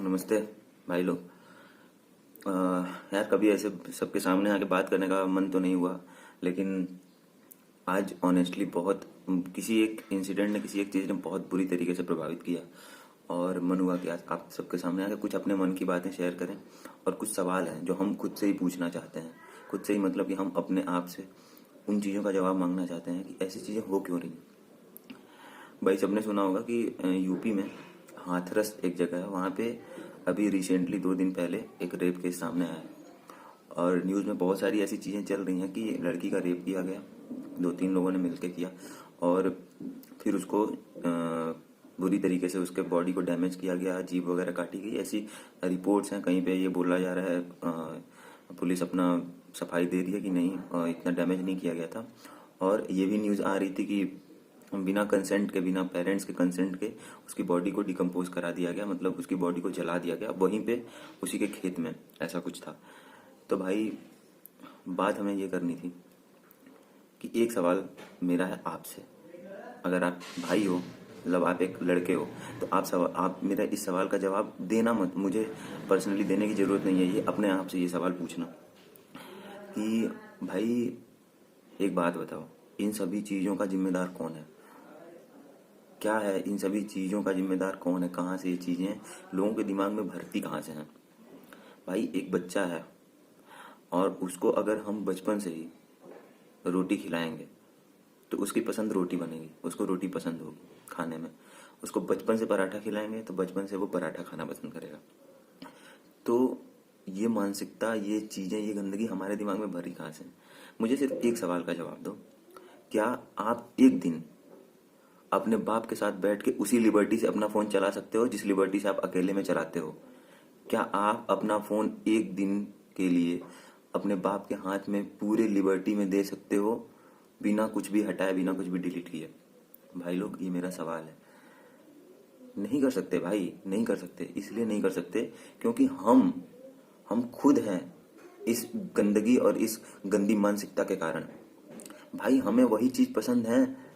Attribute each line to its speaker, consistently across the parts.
Speaker 1: नमस्ते भाई लोग। यार कभी ऐसे सबके सामने आके बात करने का मन तो नहीं हुआ, लेकिन आज ऑनेस्टली बहुत किसी एक इंसिडेंट ने, किसी एक चीज़ ने बहुत बुरी तरीके से प्रभावित किया और मन हुआ कि आज आप सबके सामने आके कुछ अपने मन की बातें शेयर करें। और कुछ सवाल हैं जो हम खुद से ही पूछना चाहते हैं, खुद से ही मतलब कि हम अपने आप से उन चीज़ों का जवाब मांगना चाहते हैं कि ऐसी चीज़ें हो क्यों रही। भाई सबने सुना होगा कि यूपी में हाथरस एक जगह है, वहाँ पे अभी रिसेंटली 2 दिन पहले एक रेप केस सामने आया है। और न्यूज़ में बहुत सारी ऐसी चीज़ें चल रही हैं कि लड़की का रेप किया गया, 2-3 लोगों ने मिलकर किया और फिर उसको बुरी तरीके से उसके बॉडी को डैमेज किया गया, जीभ वगैरह काटी गई। ऐसी रिपोर्ट्स हैं। कहीं पे ये बोला जा रहा है, पुलिस अपना सफाई दे रही है कि नहीं, इतना डैमेज नहीं किया गया था। और ये भी न्यूज़ आ रही थी कि बिना कंसेंट के, बिना पेरेंट्स के कंसेंट के उसकी बॉडी को डिकम्पोज करा दिया गया, मतलब उसकी बॉडी को जला दिया गया वहीं पे उसी के खेत में, ऐसा कुछ था। तो भाई बात हमें ये करनी थी कि एक सवाल मेरा है आपसे। अगर आप भाई हो, मतलब आप एक लड़के हो, तो आप मेरा इस सवाल का जवाब देना मत, मुझे पर्सनली देने की ज़रूरत नहीं है। ये अपने आप से ये सवाल पूछना कि भाई एक बात बताओ, इन सभी चीज़ों का जिम्मेदार कौन है? क्या है इन सभी चीज़ों का जिम्मेदार कौन है? कहाँ से ये चीज़ें लोगों के दिमाग में भरती कहाँ से हैं? भाई एक बच्चा है और उसको अगर हम बचपन से ही रोटी खिलाएंगे तो उसकी पसंद रोटी बनेगी, उसको रोटी पसंद होगी खाने में। उसको बचपन से पराठा खिलाएंगे तो बचपन से वो पराठा खाना पसंद करेगा। तो ये मानसिकता, ये चीज़ें, ये गंदगी हमारे दिमाग में भरी कहाँ से? मुझे सिर्फ एक सवाल का जवाब दो। क्या आप एक दिन अपने बाप के साथ बैठ के उसी लिबर्टी से अपना फ़ोन चला सकते हो जिस लिबर्टी से आप अकेले में चलाते हो? क्या आप अपना फ़ोन एक दिन के लिए अपने बाप के हाथ में पूरे लिबर्टी में दे सकते हो, बिना कुछ भी हटाए, बिना कुछ भी डिलीट किए? भाई लोग, ये मेरा सवाल है। नहीं कर सकते भाई, नहीं कर सकते। इसलिए नहीं कर सकते क्योंकि हम खुद हैं इस गंदगी और इस गंदी मानसिकता के कारण। भाई हमें वही चीज़ पसंद है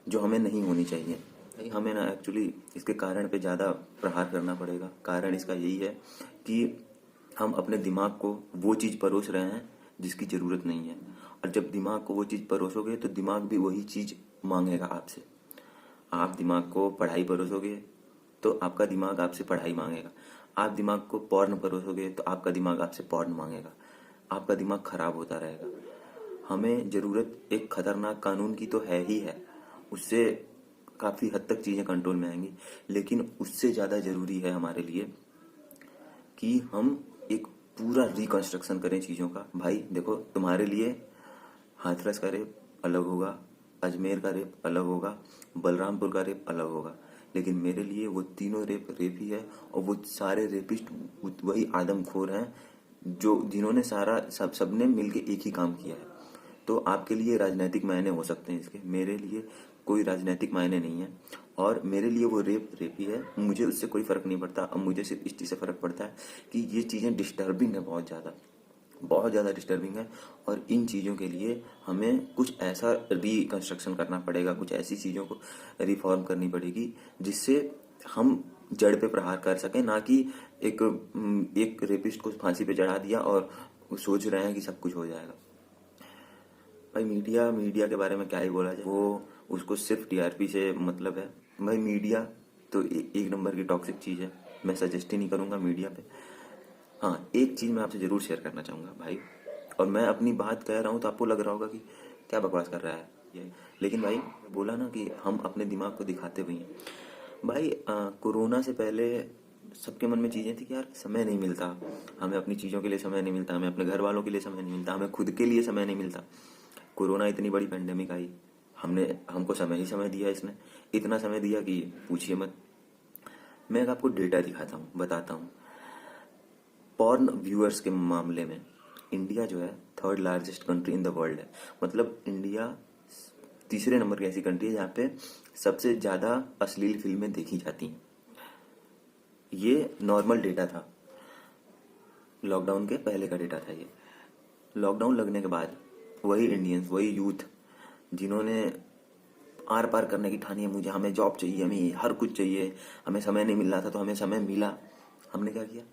Speaker 1: जो हमें नहीं होनी चाहिए। भाई हमें ना एक्चुअली इसके कारण पे ज़्यादा प्रहार करना पड़ेगा। कारण इसका यही है कि हम अपने दिमाग को वो चीज़ परोस रहे हैं जिसकी ज़रूरत नहीं है। और जब दिमाग को वो चीज़ परोसोगे तो दिमाग भी वही चीज़ मांगेगा आपसे। आप दिमाग को पढ़ाई परोसोगे तो आपका दिमाग आपसे पढ़ाई मांगेगा। आप दिमाग को पॉर्न परोसोगे तो आपका दिमाग आपसे पॉर्न मांगेगा। आपका दिमाग खराब होता रहेगा। हमें ज़रूरत एक खतरनाक कानून की तो है ही है, उससे काफ़ी हद तक चीज़ें कंट्रोल में आएंगी, लेकिन उससे ज़्यादा ज़रूरी है हमारे लिए कि हम एक पूरा रिकंस्ट्रक्शन करें चीज़ों का। भाई देखो, तुम्हारे लिए हाथरस का रेप अलग होगा, अजमेर का रेप अलग होगा, बलरामपुर का रेप अलग होगा, लेकिन मेरे लिए वो तीनों रेप रेप ही है। और वो सारे रेपिस्ट वही आदमखोर हैं जो जिन्होंने सबने मिलके एक ही काम किया है। तो आपके लिए राजनीतिक मायने हो सकते हैं इसके, मेरे लिए कोई राजनीतिक मायने नहीं है। और मेरे लिए वो रेप रेप ही है, मुझे उससे कोई फ़र्क नहीं पड़ता। अब मुझे सिर्फ इस चीज़ से फ़र्क पड़ता है कि ये चीज़ें डिस्टर्बिंग है, बहुत ज़्यादा डिस्टर्बिंग है। और इन चीज़ों के लिए हमें कुछ ऐसा रिकंस्ट्रक्शन करना पड़ेगा, कुछ ऐसी चीज़ों को रिफॉर्म करनी पड़ेगी जिससे हम जड़ पे प्रहार कर सकें, ना कि एक रेपिस्ट को फांसी पे चढ़ा दिया और सोच रहे हैं कि सब कुछ हो जाएगा। भाई मीडिया के बारे में क्या ही बोला जाए, वो उसको सिर्फ टीआरपी से मतलब है। भाई मीडिया तो एक नंबर की टॉक्सिक चीज़ है, मैं सजेस्ट ही नहीं करूँगा मीडिया पे। हाँ, एक चीज़ मैं आपसे ज़रूर शेयर करना चाहूँगा भाई, और मैं अपनी बात कह रहा हूँ तो आपको लग रहा होगा कि क्या बकवास कर रहा है ये, लेकिन भाई बोला ना कि हम अपने दिमाग को दिखाते हुए हैं। भाई कोरोना से पहले सबके मन में चीज़ें थी कि यार समय नहीं मिलता, हमें अपनी चीज़ों के लिए समय नहीं मिलता, हमें अपने घर वालों के लिए समय नहीं मिलता, हमें खुद के लिए समय नहीं मिलता। कोरोना इतनी बड़ी पेंडेमिक आई, हमको समय ही समय दिया। इसने इतना समय दिया कि पूछिए मत। मैं आपको डेटा दिखाता हूँ, बताता हूँ। पॉर्न व्यूअर्स के मामले में इंडिया जो है third largest country in the world है। मतलब इंडिया तीसरे नंबर की ऐसी कंट्री है जहाँ पे सबसे ज़्यादा अश्लील फिल्में देखी जाती हैं। ये नॉर्मल डेटा था, लॉकडाउन के पहले का डेटा था ये। लॉकडाउन लगने के बाद वही इंडियंस, वही यूथ जिन्होंने आर पार करने की ठानी है, हमें जॉब चाहिए, हमें हर कुछ चाहिए, हमें समय नहीं मिल रहा था तो हमें समय मिला, हमने क्या किया,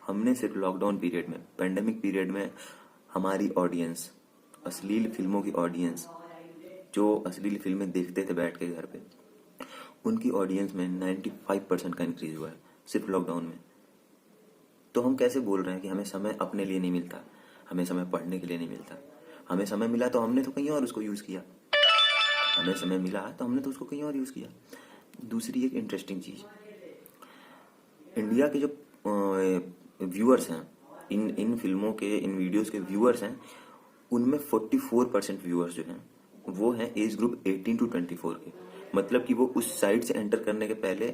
Speaker 1: हमने सिर्फ लॉकडाउन पीरियड में, पेंडेमिक पीरियड में हमारी ऑडियंस, अश्लील फिल्मों की ऑडियंस, जो अश्लील फिल्में देखते थे बैठ के घर पे, उनकी ऑडियंस में 95% का इंक्रीज हुआ है सिर्फ लॉकडाउन में। तो हम कैसे बोल रहे हैं कि हमें समय अपने लिए नहीं मिलता, हमें समय पढ़ने के लिए नहीं मिलता? हमें समय मिला तो हमने तो कहीं और उसको यूज़ किया, हमें समय मिला तो हमने तो उसको कहीं और यूज़ किया। दूसरी एक इंटरेस्टिंग चीज़, इंडिया के जो व्यूअर्स हैं, इन फिल्मों के, इन वीडियोस के व्यूअर्स हैं, उनमें 44% व्यूअर्स जो हैं वो हैं एज ग्रुप 18 to 24 के। मतलब कि वो उस साइट से एंटर करने के पहले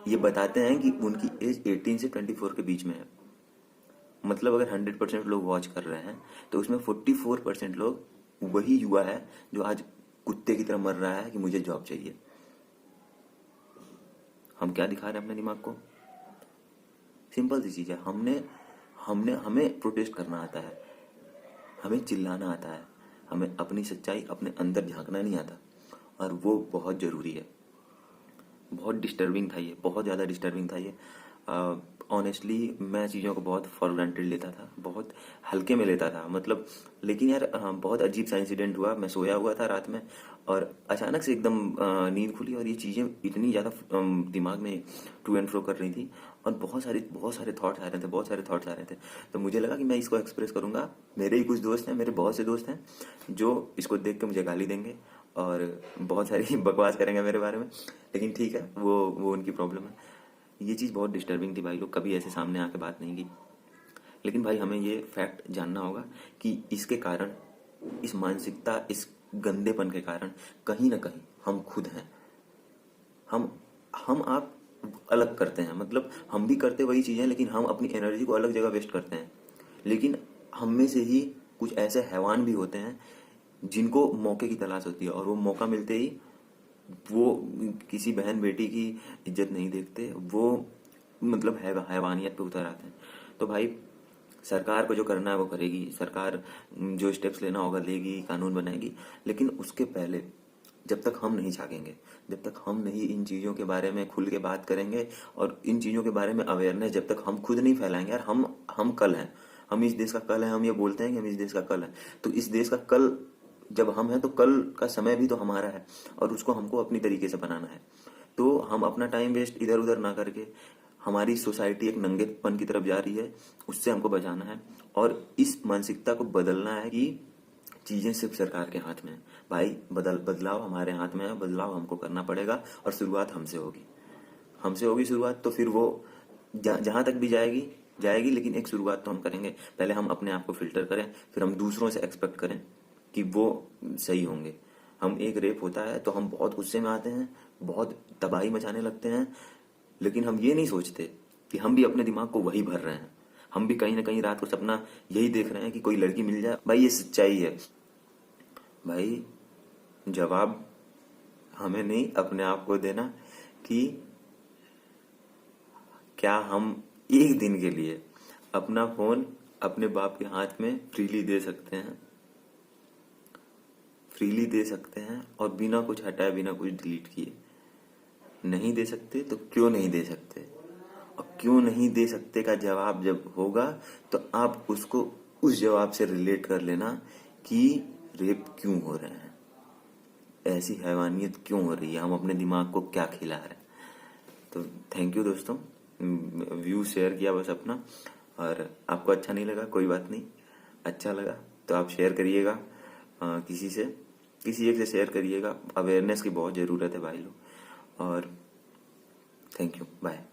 Speaker 1: ये बताते हैं कि उनकी एज 18 से 24 के बीच में है। मतलब अगर 100% लोग वॉच कर रहे हैं तो उसमें 44% लोग वही युवा है जो आज कुत्ते की तरह मर रहा है कि मुझे जॉब चाहिए। हम क्या दिखा रहे हैं अपने दिमाग को? सिंपल सी चीज़ है, हमें प्रोटेस्ट करना आता है, हमें चिल्लाना आता है, हमें अपनी सच्चाई अपने अंदर झांकना नहीं आता, और वो बहुत ज़रूरी है। बहुत डिस्टर्बिंग था ये, बहुत ज़्यादा डिस्टर्बिंग था ये। ऑनेस्टली मैं चीज़ों को बहुत फॉर ग्रांटेड लेता था, बहुत हल्के में लेता था, मतलब। लेकिन यार बहुत अजीब सा इंसिडेंट हुआ। मैं सोया हुआ था रात में और अचानक से एकदम नींद खुली और ये चीज़ें इतनी ज़्यादा दिमाग में टू एंड फ्रो कर रही थी, और बहुत सारे थॉट्स आ रहे थे। तो मुझे लगा कि मैं इसको एक्सप्रेस करूँगा। मेरे ही कुछ दोस्त हैं, मेरे बहुत से दोस्त हैं जो इसको देख के मुझे गाली देंगे और बहुत सारी बकवास करेंगे मेरे बारे में, लेकिन ठीक है, वो उनकी प्रॉब्लम है। ये चीज़ बहुत डिस्टर्बिंग थी भाई लोग, कभी ऐसे सामने आके बात नहीं की। लेकिन भाई हमें ये फैक्ट जानना होगा कि इसके कारण, इस मानसिकता, इस गंदेपन के कारण कहीं ना कहीं हम खुद हैं। हम आप अलग करते हैं, मतलब हम भी करते वही चीज़ें, लेकिन हम अपनी एनर्जी को अलग जगह वेस्ट करते हैं। लेकिन हम में से ही कुछ ऐसे हैवान भी होते हैं जिनको मौके की तलाश होती है, और वो मौका मिलते ही वो किसी बहन बेटी की इज्जत नहीं देखते, वो मतलब हैवानियत पे उतर आते हैं। तो भाई सरकार को जो करना है वो करेगी, सरकार जो स्टेप्स लेना होगा लेगी, कानून बनाएगी, लेकिन उसके पहले जब तक हम नहीं जागेंगे, जब तक हम नहीं इन चीज़ों के बारे में खुल के बात करेंगे और इन चीज़ों के बारे में अवेयरनेस जब तक हम खुद नहीं फैलाएंगे, यार हम कल हैं, हम इस देश का कल है। हम ये बोलते हैं कि हम इस देश का कल है, तो इस देश का कल जब हम हैं तो कल का समय भी तो हमारा है, और उसको हमको अपनी तरीके से बनाना है। तो हम अपना टाइम वेस्ट इधर उधर ना करके, हमारी सोसाइटी एक नंगेपन की तरफ जा रही है, उससे हमको बचाना है, और इस मानसिकता को बदलना है कि चीज़ें सिर्फ सरकार के हाथ में है। भाई बदलाव हमारे हाथ में है, बदलाव हमको करना पड़ेगा, और शुरुआत हमसे होगी शुरुआत। तो फिर वो जहाँ तक भी जाएगी, लेकिन एक शुरुआत तो हम करेंगे। पहले हम अपने आप को फिल्टर करें, फिर हम दूसरों से एक्सपेक्ट करें कि वो सही होंगे। हम एक रेप होता है तो हम बहुत गुस्से में आते हैं, बहुत तबाही मचाने लगते हैं, लेकिन हम ये नहीं सोचते कि हम भी अपने दिमाग को वही भर रहे हैं। हम भी कहीं ना कहीं रात को सपना यही देख रहे हैं कि कोई लड़की मिल जाए। भाई ये सच्चाई है। भाई जवाब हमें नहीं, अपने आप को देना कि क्या हम एक दिन के लिए अपना फोन अपने बाप के हाथ में फ्रीली दे सकते हैं, और बिना कुछ हटाए, बिना कुछ डिलीट किए? नहीं दे सकते तो क्यों नहीं दे सकते? और क्यों नहीं दे सकते का जवाब जब होगा तो आप उसको उस जवाब से रिलेट कर लेना कि रेप क्यों हो रहे हैं, ऐसी हैवानियत क्यों हो रही है, हम अपने दिमाग को क्या खिला रहे हैं। तो थैंक यू दोस्तों, व्यू शेयर किया बस अपना। और आपको अच्छा नहीं लगा कोई बात नहीं, अच्छा लगा तो आप शेयर करिएगा, किसी एक से शेयर करिएगा। अवेयरनेस की बहुत ज़रूरत है भाई लोग। और थैंक यू, बाय।